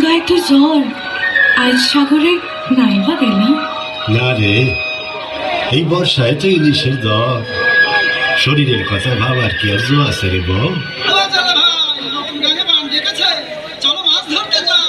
গায়ে তো জ্বর, আজ সাগরে নাইবা গেলাম না রে, এই বর্ষায় তো ইলিশের দর, শরীরের কথা ভাবার কি আর জো আছে রে বউ? চলো মাছ ধরতে যাই।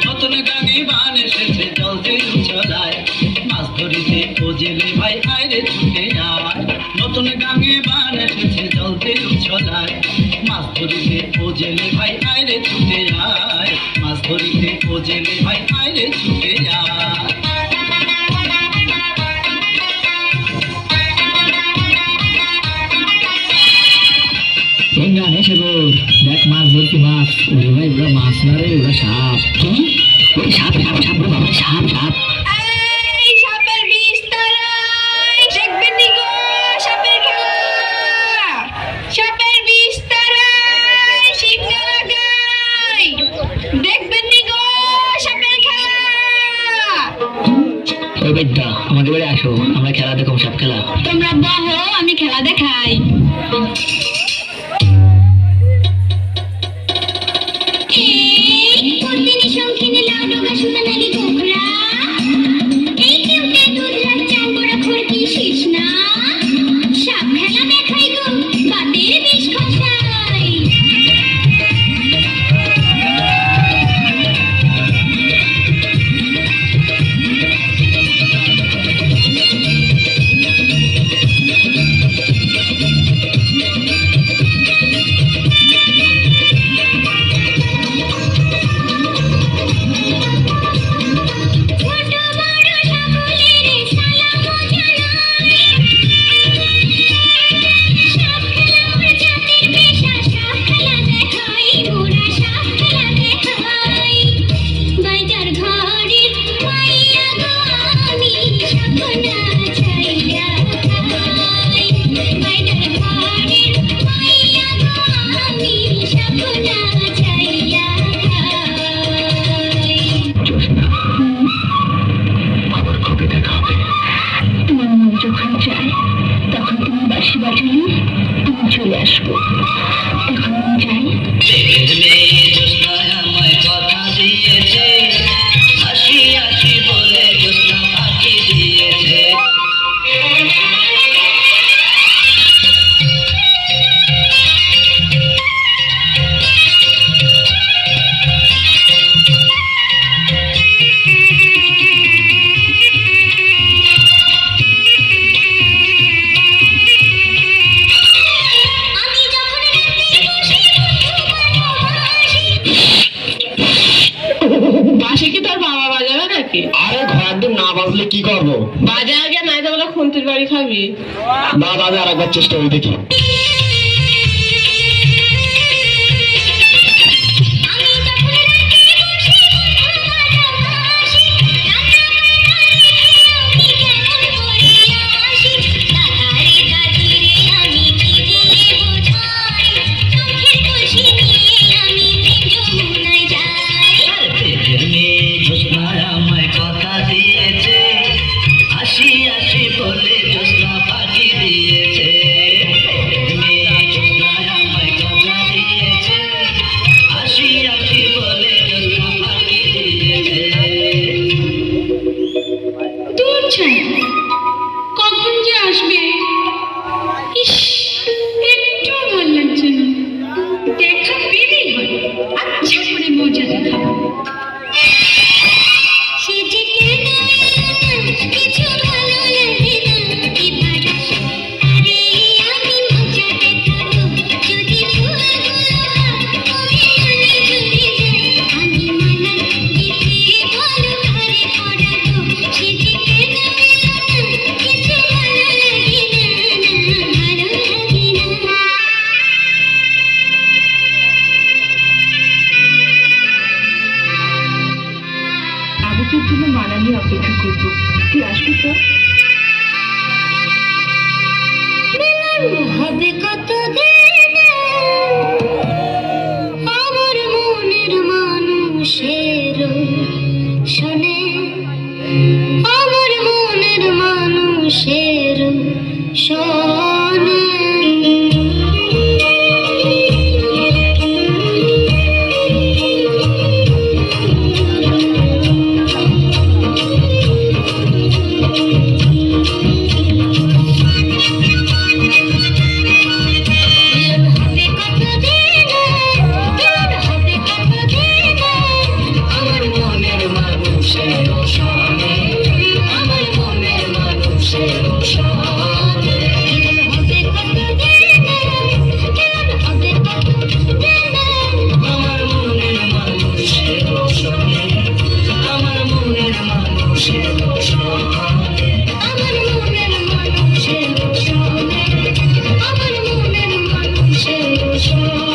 নতুন গাঙে বান এসেছে জলতে উছলায়, মাছ ধরিতে ও জেলে ভাই আইরে ছুটে যায়। নতুন গাঙে বান এসেছে জলতে উছলায়, মাছ ধরিতে ও জেলে ভাই আইরে ছুটে যায়। মাছ ধরিতে ও জেলে ভাই আইরে ছুটে যায়। দেখ মাছ ধরছি মাছ, ওরে ভাই ওরা মাছ না রে, ওরা সাপ। ওই সাপ সাপ সাপ রে বাবা, সাপ সাপ। এই সাপের বিষ তাড়াই, দেখবেন নি গো সাপের খেলা। সাপের বিষ তাড়াই, শিকনা লাগাই, দেখবেন নি গো সাপের খেলা। ওই বেটা আমাদের বাড়ি আসো, আমরা খেলা দেখো, সাপ খেলা। তোমরা বহো, আমি খেলা দেখাই। যখন চাই তখন তুমি বাঁশি বাজালে আমি চলে আসবো। এখন আমি যাই। কথা দিয়েছে, হাসি হাসি বলে জোৎস্না ফাঁকি দিয়েছে। বাঁশি কি তোর বাবা বাজাবে নাকি? আরে ঘরের দিন না বাজলে কি করবো? বাজে আগে নাই তো বলে খুন্তির বাড়ি খাবি। না বাজে আর একবার চেষ্টা করে দেখি। কথা দিয়েছে, হাসি হাসি বলে জোৎস্না ফাঁকি দিয়েছে। শোনো